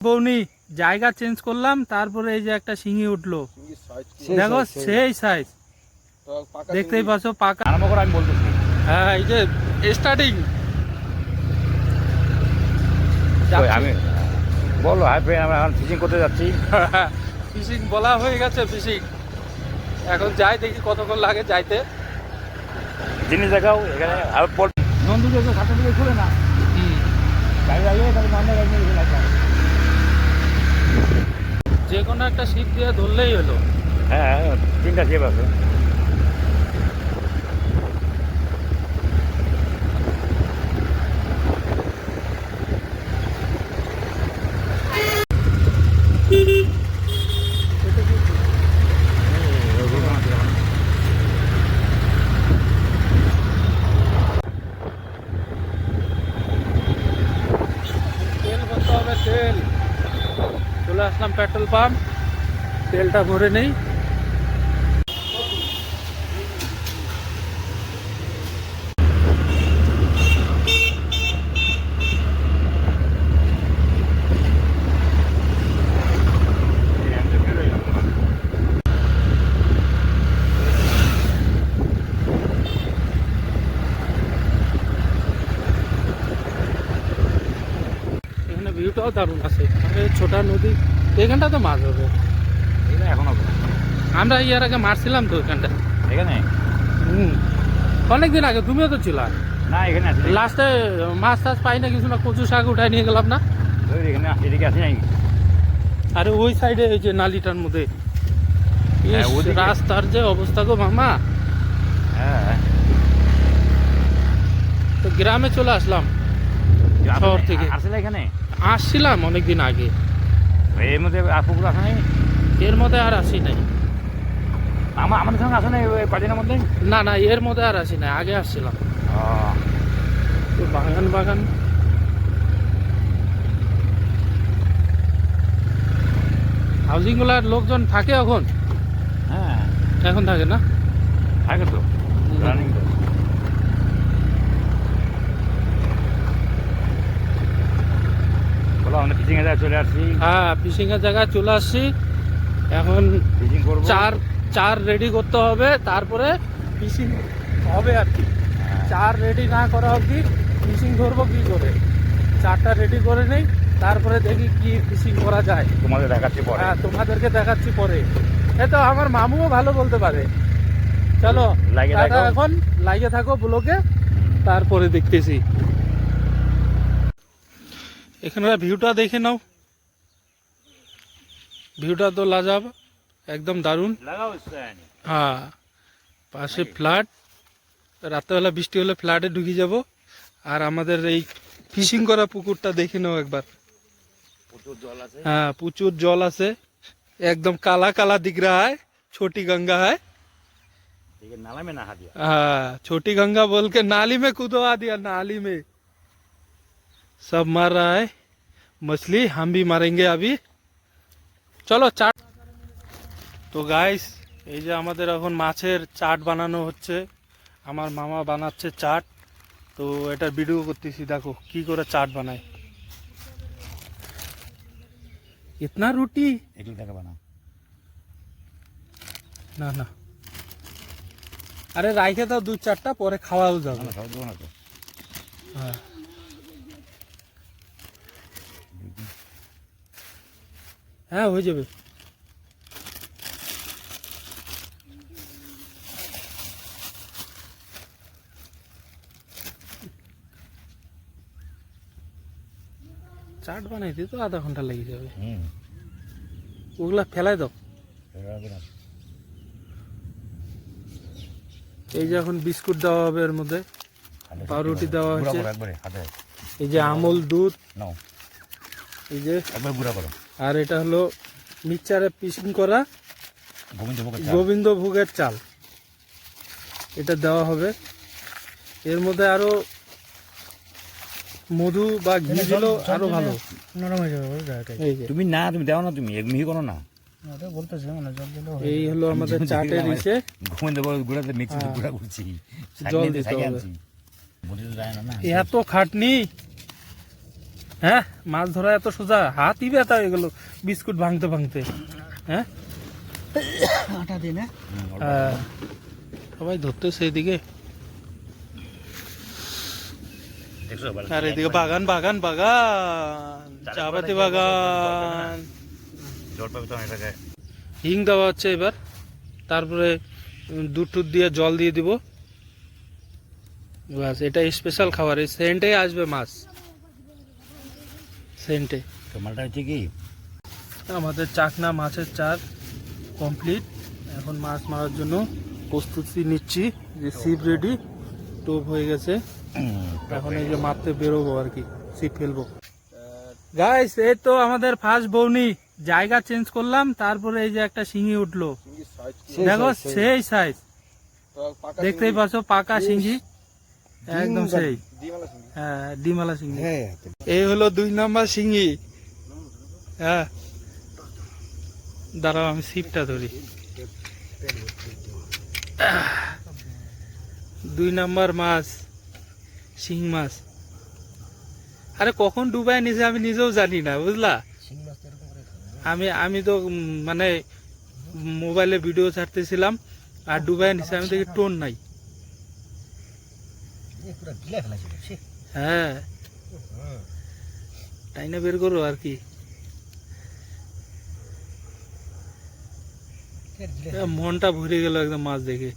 বৌনি জায়গা চেঞ্জ করলাম, তারপরে এই যে একটা শিঙি উঠলো, দেখো সেই সাইজ, দেখতেই পাচ্ছ পাকা। আরম্ভ করে আমি বলতেছি, হ্যাঁ এই যে স্টার্টিং। আমি বলো হাই ফ্রেন্ড, আমরা এখন ফিশিং করতে যাচ্ছি। ফিশিং বলা হয়ে গেছে, ফিশিং এখন যাই, দেখি কতক্ষণ লাগে যাইতে। জিনিস দেখাও এখানে। আর নন্দুকে খাতা থেকে খুলে না গাড়ি লাগিয়ে তাহলে নন্দা গাড়ি নিয়ে লাগবে। যে কোনো একটা শিপ দিয়ে ধরলেই হলো। হ্যাঁ, তিনটা শিপ আছে। তেল ভরতে হবে, তেল। চলে আসলাম পেট্রোল পাম্প, তেলটা ভরে নেই। এখানে ভিউটাও দারুণ আছে, মানে ছোটা নদী, এখানটা তো মাছ হবে। এখন আমরা ইয়ার আগে মারছিলাম তো এখানটা, এখানে অনেকদিন আগে, তুমিও তো ছিল। না, এখানে আছে লাস্টে মাছ টাছ পাই না কিছু না, কচু শাক উঠাই নিয়ে গেলাম না। এখানে, এদিকে আছে নাই। আরে ওই সাইডে ওই যে নালিটার মধ্যে, রাস্তার যে অবস্থা গো মামা। হ্যাঁ, তো গ্রামে চলে আসলাম শহর থেকে। আসলে এখানে আসছিলাম অনেকদিন আগে, এর মধ্যে আর পুকুর আসে নাই। এর মধ্যে আর আসি নাই। আমাদের সঙ্গে আসে নাই ওই কদিনের মধ্যে। না না, এর মধ্যে আর আসি নাই, আগে আসছিলাম। ও, তো বাগান বাগান। হাউজিং গুলার লোকজন থাকে এখন? হ্যাঁ এখন থাকে না, থাকে তো, রানিং তো। বলো, আমরা ফিশিং এ চলে আসছি। হ্যাঁ ফিশিং এর জায়গায় চলে আসছি। এখন ফিশিং করবো। চার রেডি করতে হবে, তারপরে ফিশিং হবে আর কি। চার রেডি না করা অবধি ফিশিং ধরবো কি করে? চারটা রেডি করে নেই, তারপরে দেখি কি ফিশিং করা যায়। তোমাদের দেখাচ্ছি পরে। হ্যাঁ তোমাদেরকে দেখাচ্ছি পরে। এই তো আমার মামুও ভালো বলতে পারে। চলো লাগিয়ে থাকো। এখন লাগিয়ে থাকো ব্লকে, তারপরে দেখতেছি। এখানকার ভিউটা দেখে নাও, ভিউটা তো লাজবাব, একদম দারুণ। লাগাও। হ্যাঁ, পাশে ফ্ল্যাট, রাত্রেবেলা বৃষ্টি হলে ফ্ল্যাটে ঢুকে যাব। আর আমাদের এই ফিশিং করা পুকুরটা দেখে নাও একবার। প্রচুর জল আছে। हाँ प्रचुर जल আছে, एकदम काला काला दिख रहा है, छोटी गंगा है। नाला में नहा दिया। हाँ छोटी गंगा बोल के नाली में कूदवा दिया, नाली में सब मार रहा है मछली, हम भी मारेंगे अभी। चलो चाट। তো গাইস, এই যে আমাদের এখন মাছের চাট বানানো হচ্ছে, আমার মামা বানাচ্ছে চাট। তো এটা ভিডিও করতেছি, দেখো কি করে চাট বানায়। इतना रोटी एक लिटर का बना না না, আরে রাইখে দাও দু চারটা, পরে খাওয়াও যাবে। হ্যাঁ হ্যাঁ হয়ে যাবে। চাট বানাইতে তো আধা ঘন্টা লেগে যাবে। ওগুলা ফেলাই দাও। এই যে এখন বিস্কুট দেওয়া হবে, এর মধ্যে পাউরুটি দেওয়া হচ্ছে, এই যে আমল দুধ, এই যে আর এটা হলো মিক্সচারে পিসিং করা গোবিন্দভোগের চাল, এটা দেওয়া হবে। এর মধ্যে আরো মধু বা ঘি দিল আরো ভালো, নরম হয়ে যাবে। তুমি না, তুমি দাও না, তুমি মিহি করো না। এই হলো আমাদের চাটের ইসে, গোবিন্দভোগ গুঁড়াতে মিক্স গুঁড়া করছি, জল দিতে হবে। এত খাটনি, হ্যাঁ মাছ ধরা এত সোজা, হাতই ব্যথা হয়ে গেল বিস্কুট ভাঙতে ভাঙতে। হ্যাঁ আটা দিন হ্যাঁ, সবাই ধরতেছে এইদিকে, দেখছো আর এদিকে বাগান বাগান বাগান, চা পাতি বাগান। জল পাবে তো অনেক জায়গায়। হিং দেওয়া হচ্ছে এবার, তারপরে দুধ টুধ দিয়ে জল দিয়ে দিব, বাস। এটা স্পেশাল খাবার, এই সেন্টে আসবে মাছ, সেন্টে। তো মালটা হচ্ছে কি, আমাদের চাকনা মাছের চার কমপ্লিট। এখন মাছ মারার জন্য প্রস্তুতি নিচ্ছি, যে সিপ রেডি, টোপ হয়ে গেছে, এখন এই যে মারতে বেরোবো আর কি, ছিপ ফেলবো। গাইস এই তো আমাদের ফার্স্ট বৌনি, জায়গা চেঞ্জ করলাম, তারপরে এই যে একটা শিঙি উঠলো, দেখো সেই সাইজ, দেখতেই পাচ্ছ পাকা শিঙি, একদম সেই, হ্যাঁ ডিমালা শিঙি। এই হলো 2 নম্বর শিঙি। হ্যাঁ দাঁড়াও আমি ছিপটা ধরি। 2 নম্বর মাছ, শিং মাছ। আরে কখন ডুবাই নিছে আমি নিজেও জানি না, বুঝলা। আমি তো মানে মোবাইলে ভিডিও ছাড়তেছিলাম, আর ডুবাই নিছে, আমি দেখি টোন নাই। হ্যাঁ টাইনা বের করো আর কি, মনটা ভরে গেল একদম মাছ দেখে।